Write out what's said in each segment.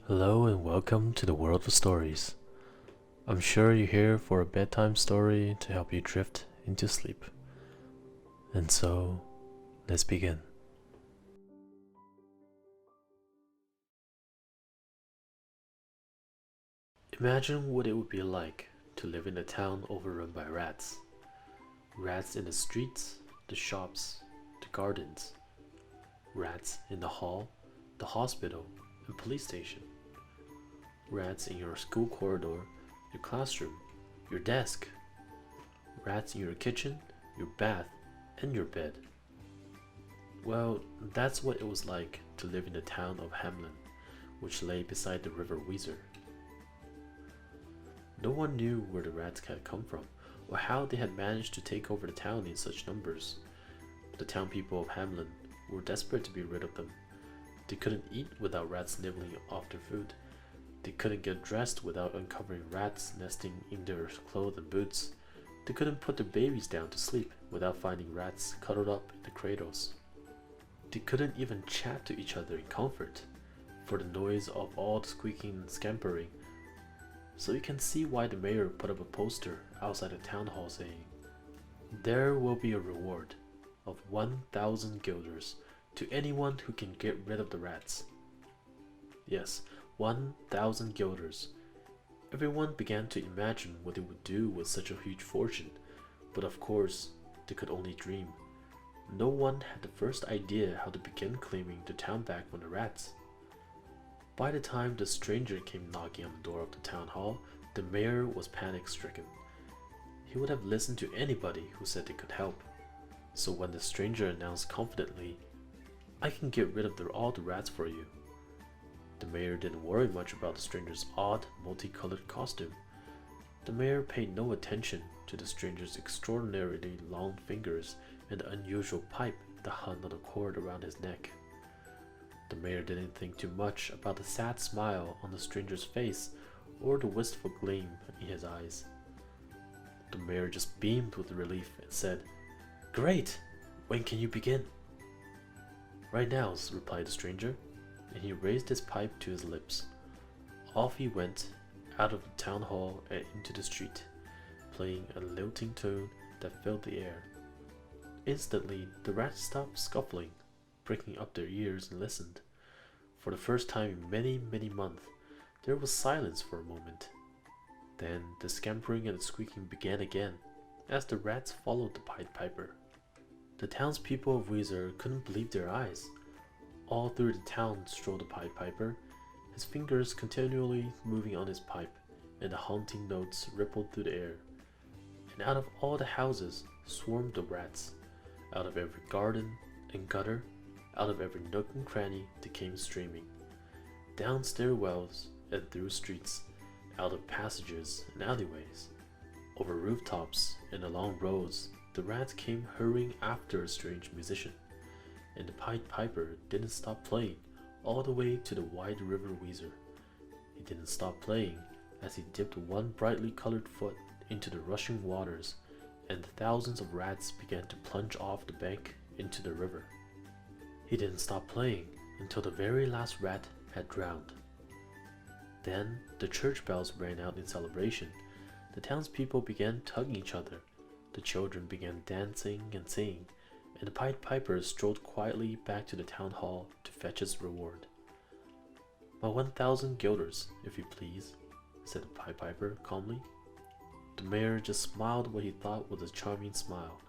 Hello and welcome to the world of stories. I'm sure you're here for a bedtime story to help you drift into sleep. And so, let's begin. Imagine what it would be like to live in a town overrun by rats. Rats in the streets, the shops, the gardens. Rats in the hall, the hospital, and police station. Rats in your school corridor, your classroom, your desk. Rats in your kitchen, your bath, and your bed. Well, that's what it was like to live in the town of Hamlin, which lay beside the river Weser. No one knew where the rats had come from, or how they had managed to take over the town in such numbers. The town people of Hamlin were desperate to be rid of them. They couldn't eat without rats nibbling off their food. They couldn't get dressed without uncovering rats nesting in their clothes and boots. They couldn't put their babies down to sleep without finding rats cuddled up in the cradles. They couldn't even chat to each other in comfort, for the noise of all the squeaking and scampering. So you can see why the mayor put up a poster outside the town hall saying, "There will be a reward of 1,000 guilders to anyone who can get rid of the rats." Yes, 1,000 guilders. Everyone began to imagine what they would do with such a huge fortune, but of course, they could only dream. No one had the first idea how to begin claiming the town back from the rats. By the time the stranger came knocking on the door of the town hall, the mayor was panic-stricken. He would have listened to anybody who said they could help. So when the stranger announced confidently, "I can get rid of all the rats for you," the mayor didn't worry much about the stranger's odd, multicolored costume. The mayor paid no attention to the stranger's extraordinarily long fingers and the unusual pipe that hung on a cord around his neck. The mayor didn't think too much about the sad smile on the stranger's face or the wistful gleam in his eyes. The mayor just beamed with relief and said, "Great! When can you begin?" "Right now," replied the stranger, and he raised his pipe to his lips. Off he went, out of the town hall and into the street, playing a lilting tune that filled the air. Instantly, the rats stopped scuffling, pricking up their ears and listened. For the first time in many, many months, there was silence for a moment. Then the scampering and the squeaking began again, as the rats followed the Pied Piper. The townspeople of Weser couldn't believe their eyes. All through the town strolled the Pied Piper, his fingers continually moving on his pipe, and the haunting notes rippled through the air. And out of all the houses swarmed the rats. Out of every garden and gutter, out of every nook and cranny they came streaming. Down stairwells and through streets, out of passages and alleyways. Over rooftops and along roads, the rats came hurrying after a strange musician. And the Pied Piper didn't stop playing all the way to the wide river Weser. He didn't stop playing as he dipped one brightly colored foot into the rushing waters, and the thousands of rats began to plunge off the bank into the river. He didn't stop playing until the very last rat had drowned. Then the church bells rang out in celebration. The townspeople began tugging each other. The children began dancing and singing, and the Pied Piper strolled quietly back to the town hall to fetch his reward. "My 1,000 guilders, if you please," said the Pied Piper calmly. The mayor just smiled what he thought was a charming smile.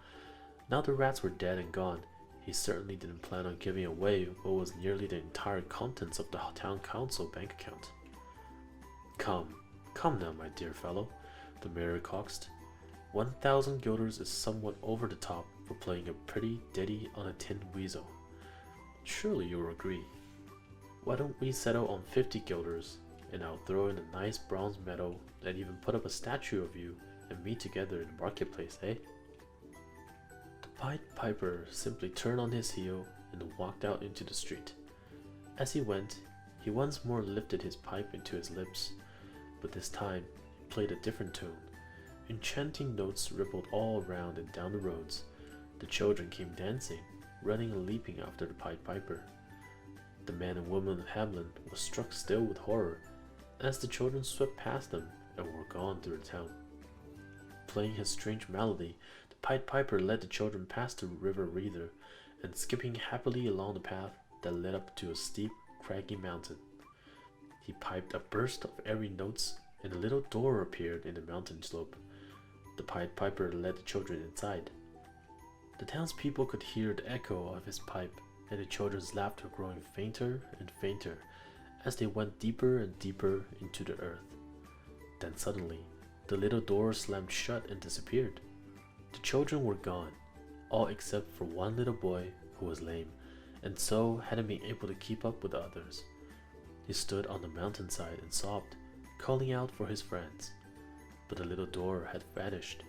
Now the rats were dead and gone, he certainly didn't plan on giving away what was nearly the entire contents of the town council bank account. Come now, my dear fellow," the mayor coaxed. 1,000 guilders is somewhat over the top for playing a pretty ditty on a tin weasel. Surely you'll agree. Why don't we settle on 50 guilders, and I'll throw in a nice bronze medal and even put up a statue of you and me together in the marketplace, eh?" The Pied Piper simply turned on his heel and walked out into the street. As he went, he once more lifted his pipe into his lips, but this time he played a different tune. Enchanting notes rippled all around and down the roads. The children came dancing, running and leaping after the Pied Piper. The man and woman of Hamlin were struck still with horror as the children swept past them and were gone through the town. Playing his strange melody, the Pied Piper led the children past the river Reether and skipping happily along the path that led up to a steep, craggy mountain. He piped a burst of airy notes, and a little door appeared in the mountain slope. The Pied Piper led the children inside. The townspeople could hear the echo of his pipe, and the children's laughter growing fainter and fainter as they went deeper and deeper into the earth. Then suddenly, the little door slammed shut and disappeared. The children were gone, all except for one little boy who was lame, and so hadn't been able to keep up with the others. He stood on the mountainside and sobbed, calling out for his friends, but the little door had vanished.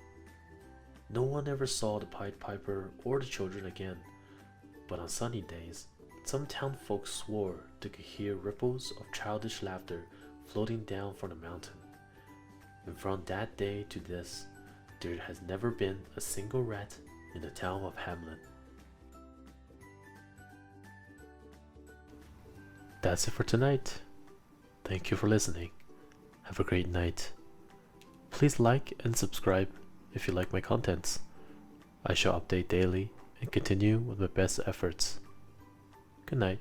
No one ever saw the Pied Piper or the children again, but on sunny days, some town folks swore they could hear ripples of childish laughter floating down from the mountain. And from that day to this, there has never been a single rat in the town of Hamlin. That's it for tonight. Thank you for listening. Have a great night. Please like and subscribe if you like my contents. I shall update daily and continue with my best efforts. Good night.